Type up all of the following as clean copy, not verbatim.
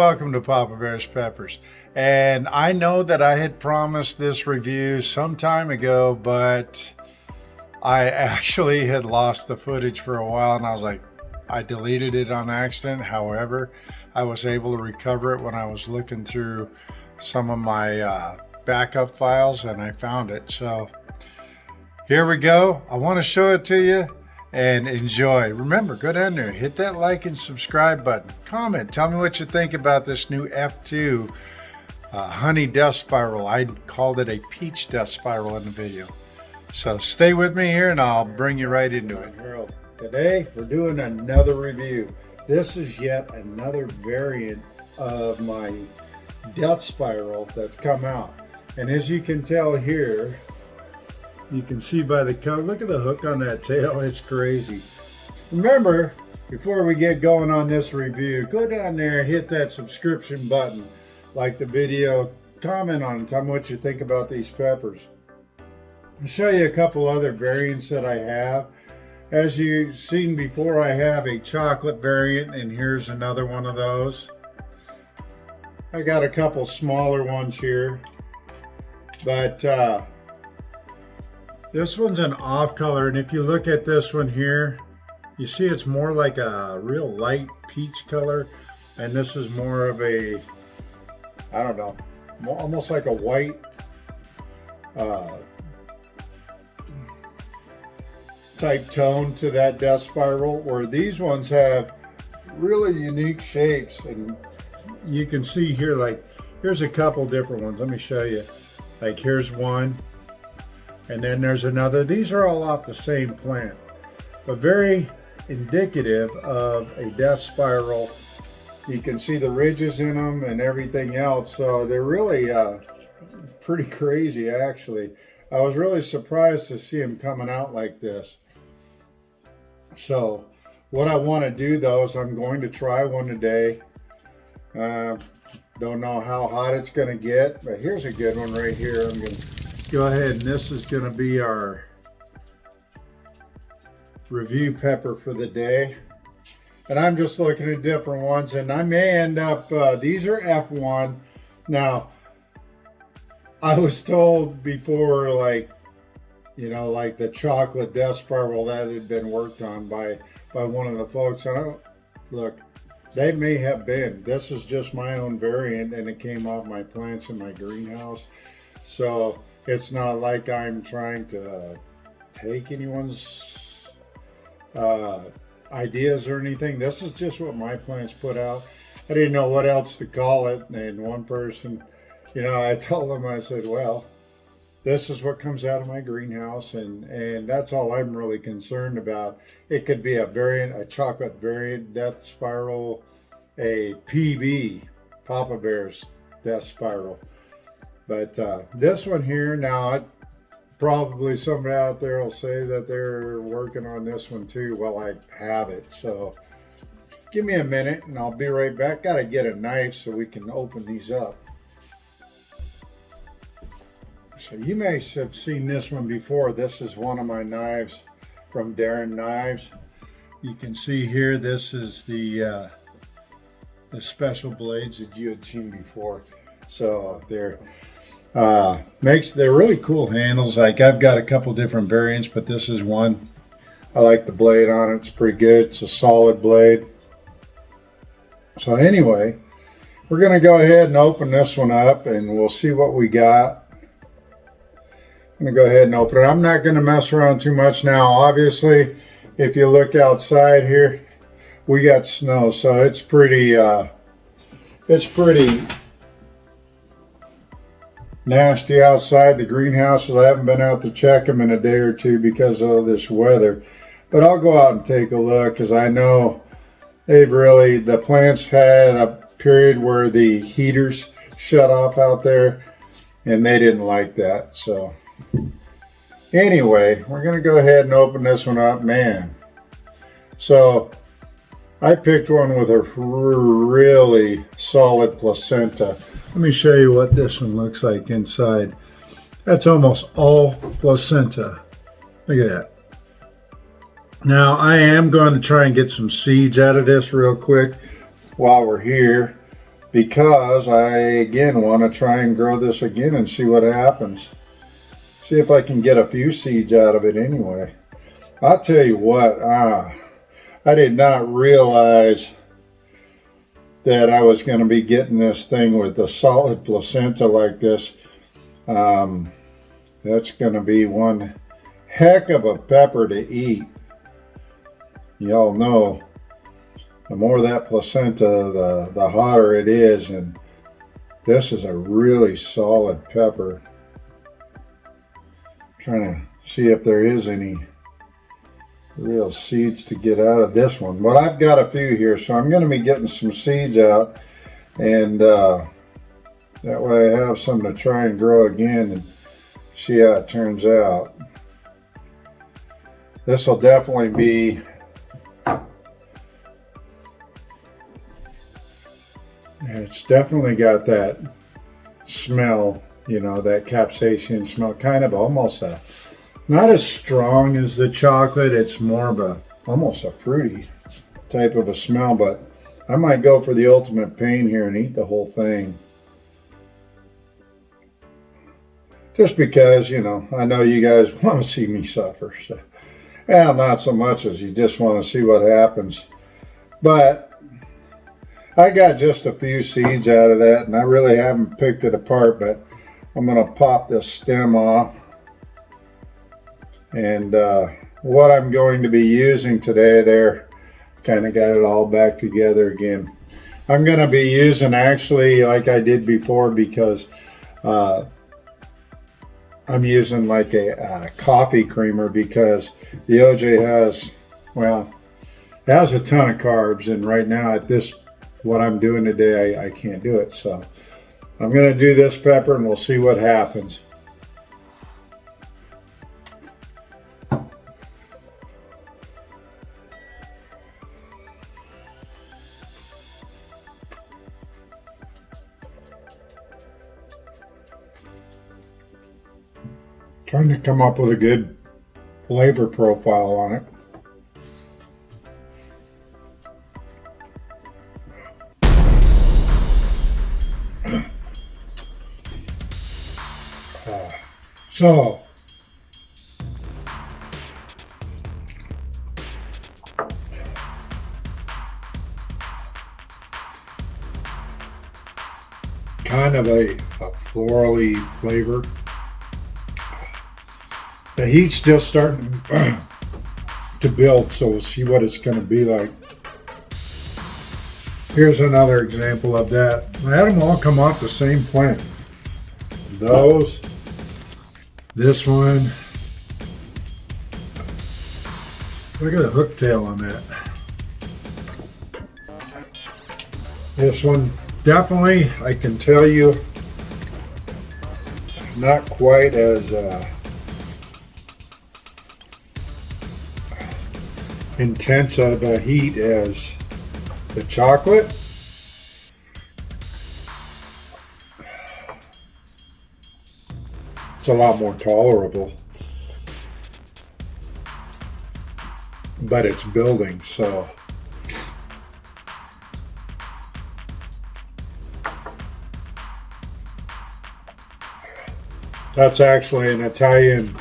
welcome to Papa Bear's Peppers. And I know that I had promised this review some time ago, but I actually had lost the footage for a while, and I was like, I deleted it on accident. However, I was able to recover it when I was looking through some of my backup files, and I found it. So here we go. I want to show it to you and enjoy. Remember, go down there, hit that like and subscribe button. Comment, tell me what you think about this new F2 honey dust spiral. I called it a peach dust spiral in the video. So stay with me here and I'll bring you right into it. Today we're doing another review. This is yet another variant of my dust spiral that's come out. And as you can tell here, you can see by the color, look at the hook on that tail, it's crazy. Remember, before we get going on this review, go down there and hit that subscription button, like the video, comment on it, tell me what you think about these peppers. I'll show you a couple other variants that I have. As you've seen before, I have a chocolate variant, and here's another one of those. I got a couple smaller ones here, but this one's an off color, and if you look at this one here, you see it's more like a real light peach color, and this is more of a, I don't know, almost like a white type tone to that dust spiral, where these ones have really unique shapes. And you can see here, like, here's a couple different ones. Let me show you. Like, here's one, and then there's another. These are all off the same plant, but very indicative of a dust spiral. You can see the ridges in them and everything else, so they're really pretty crazy actually. I was really surprised to see them coming out like this. So what I want to do though is I'm going to try one today. Don't know how hot it's going to get, but here's a good one right here. I'm going to go ahead, and this is going to be our review pepper for the day. And I'm just looking at different ones, and I may end up, these are F1. Now, I was told before, like, you know, like the chocolate dust spiral that had been worked on by one of the folks. And I don't, look, they may have been. This is just my own variant, and it came off my plants in my greenhouse. So it's not like I'm trying to take anyone's ideas or anything. This is just what my plants put out. I didn't know what else to call it. And one person, you know, I told them, I said, well, this is what comes out of my greenhouse, and that's all I'm really concerned about. It could be a variant, a chocolate variant death spiral, a PB, Papa Bear's death spiral. But this one here, now probably somebody out there will say that they're working on this one too. Well, I have it, so give me a minute and I'll be right back. Got to get a knife so we can open these up. So you may have seen this one before. This is one of my knives from Darren Knives. You can see here, this is the special blades that you had seen before. So they're really cool handles. Like, I've got a couple different variants, but this is one. I like the blade on it. It's pretty good. It's a solid blade. So anyway, we're going to go ahead and open this one up, and we'll see what we got. I'm going to go ahead and open it. I'm not going to mess around too much now. Obviously, if you look outside here, we got snow, so it's pretty nasty outside the greenhouses. I haven't been out to check them in a day or two because of this weather, but I'll go out and take a look, because I know the plants had a period where the heaters shut off out there, and they didn't like that. So anyway, we're going to go ahead and open this one up, man. So I picked one with a really solid placenta. Let me show you what this one looks like inside. That's almost all placenta. Look at that. Now I am going to try and get some seeds out of this real quick while we're here, because I again want to try and grow this again and see what happens. See if I can get a few seeds out of it anyway. I'll tell you what, I did not realize that I was going to be getting this thing with a solid placenta like this. That's going to be one heck of a pepper to eat. Y'all know the more that placenta, the hotter it is, and this is a really solid pepper. I'm trying to see if there is any real seeds to get out of this one, but I've got a few here, so I'm going to be getting some seeds out, and that way I have some to try and grow again and see how it turns out. This will definitely be it's definitely got that smell, you know, that capsaicin smell, kind of almost a not as strong as the chocolate. It's more of a almost a fruity type of a smell, but I might go for the ultimate pain here and eat the whole thing. Just because, you know, I know you guys want to see me suffer. So, well, not so much as you just want to see what happens. But I got just a few seeds out of that, and I really haven't picked it apart, but I'm going to pop this stem off. And what I'm going to be using today there, kind of got it all back together again. I'm going to be using actually like I did before, because I'm using like a coffee creamer, because the OJ has, well, it has a ton of carbs, and right now at this, what I'm doing today, I can't do it. So I'm going to do this pepper and we'll see what happens. Trying to come up with a good flavor profile on it. So kind of a florally flavor. The heat's just starting to build, so we'll see what it's going to be like. Here's another example of that. I had them all come off the same plant. Those, this one. Look at the hooktail on that. This one, definitely, I can tell you, not quite as intense of a heat as the chocolate. It's a lot more tolerable, but it's building, so that's actually an Italian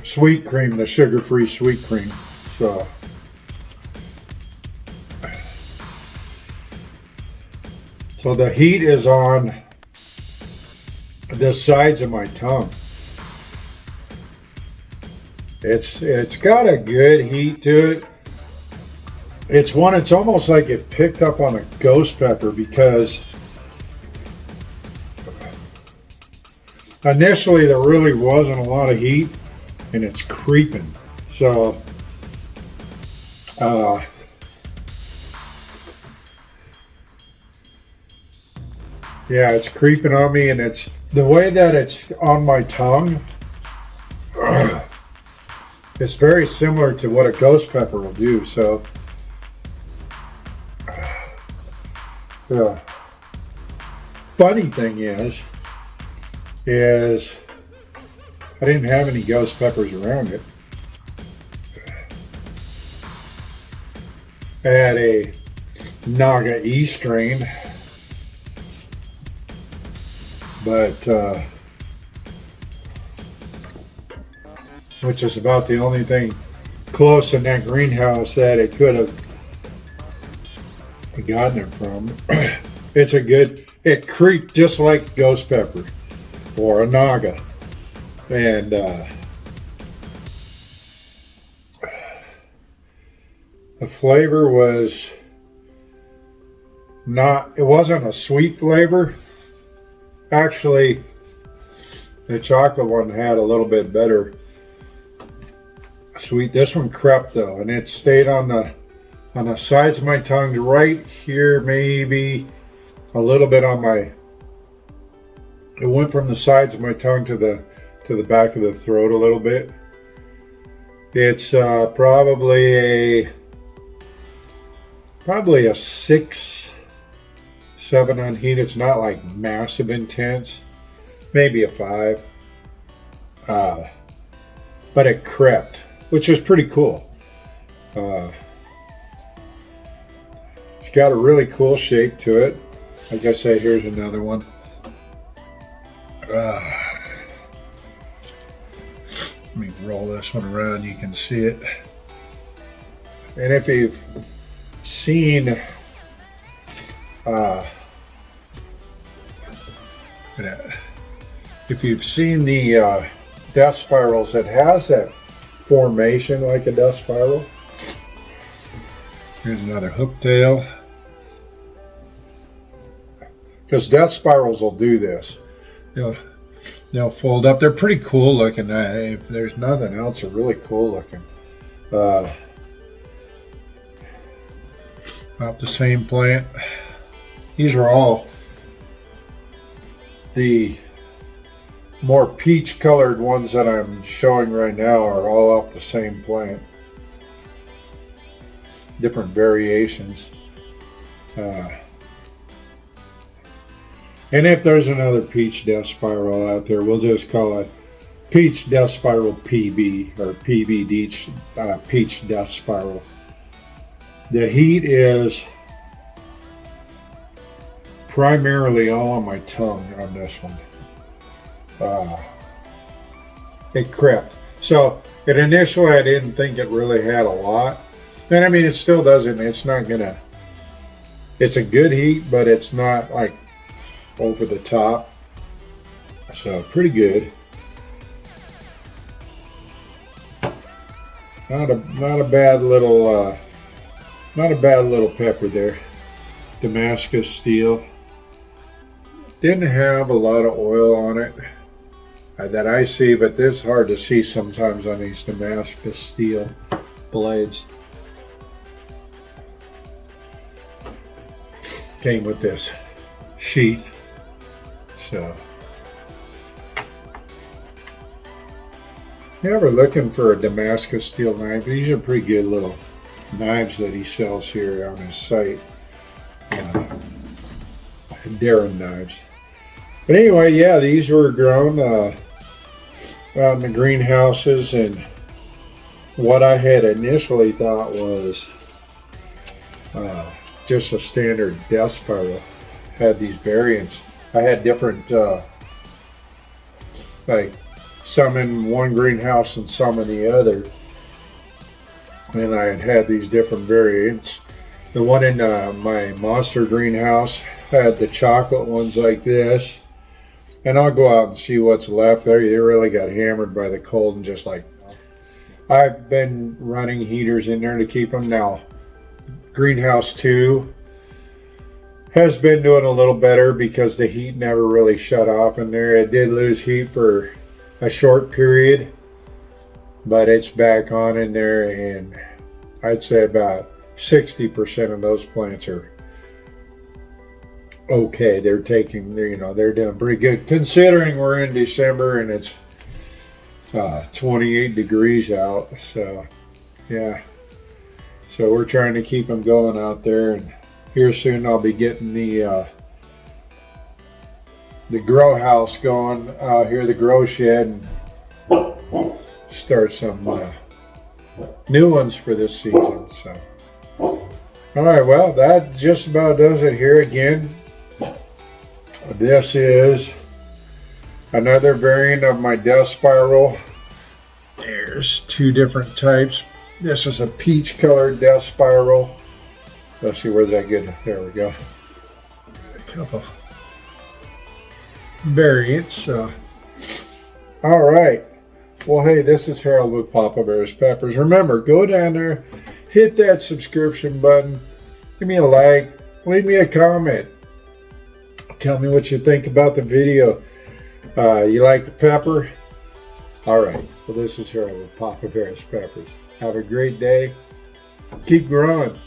sweet cream, the sugar-free sweet cream. So the heat is on the sides of my tongue. It's got a good heat to it. It's almost like it picked up on a ghost pepper, because initially there really wasn't a lot of heat, and it's creeping. So yeah, it's creeping on me, and it's the way that it's on my tongue. It's very similar to what a ghost pepper will do. So the funny thing is I didn't have any ghost peppers around it. I had a Naga E strain but which is about the only thing close in that greenhouse that it could have gotten it from. It's a good, it creeped just like ghost pepper or a naga. And the flavor was not, it wasn't a sweet flavor. Actually, the chocolate one had a little bit better sweet. This one crept though, and it stayed on the sides of my tongue, right here, maybe a little bit on my. It went from the sides of my tongue to the back of the throat a little bit. It's probably a 6, 7 on heat. It's not like massive intense. Maybe a 5. But it crept, which is pretty cool. It's got a really cool shape to it. Like I say, here's another one. Let me roll this one around, you can see it. And if you've seen the death spirals, it has that formation like a death spiral. Here's another hooktail. Because death spirals will do this. They'll fold up. They're pretty cool looking. If there's nothing else, they're really cool looking. Off the same plant. These are all the more peach colored ones that I'm showing right now are all off the same plant. Different variations. And if there's another peach death spiral out there, we'll just call it peach death spiral PB or PB peach death spiral. The heat is primarily all on my tongue on this one. It crept. So initially I didn't think it really had a lot. And I mean, it still doesn't. It's not gonna. It's a good heat, but it's not like over the top. So pretty good. Not a bad little pepper there. Damascus steel. Didn't have a lot of oil on it that I see, but this is hard to see sometimes on these Damascus steel blades. Came with this sheath. So, if you're ever looking for a Damascus steel knife, these are pretty good little knives that he sells here on his site. Darren knives. But anyway, yeah, these were grown out in the greenhouses, and what I had initially thought was just a standard death spiral had these variants. I had different, like some in one greenhouse and some in the other. And I had these different variants. The one in my monster greenhouse had the chocolate ones like this. And I'll go out and see what's left there. They really got hammered by the cold and just like, I've been running heaters in there to keep them. Now, greenhouse 2 has been doing a little better because the heat never really shut off in there. It did lose heat for a short period, but it's back on in there, and I'd say about 60% of those plants are okay. They're doing pretty good considering we're in December and it's 28 degrees out. So yeah, so we're trying to keep them going out there, and here soon I'll be getting the grow house going out here, the grow shed, and start some new ones for this season. So, all right, well, that just about does it here again. This is Another variant of my death spiral. There's two different types. This is a peach colored death spiral. Let's see, where did I get it? There we go. A couple variants. All right. Well, hey, this is Harold with Papa Bear's Peppers. Remember, go down there, hit that subscription button, give me a like, leave me a comment. Tell me what you think about the video. You like the pepper? All right. Well, this is Harold with Papa Bear's Peppers. Have a great day. Keep growing.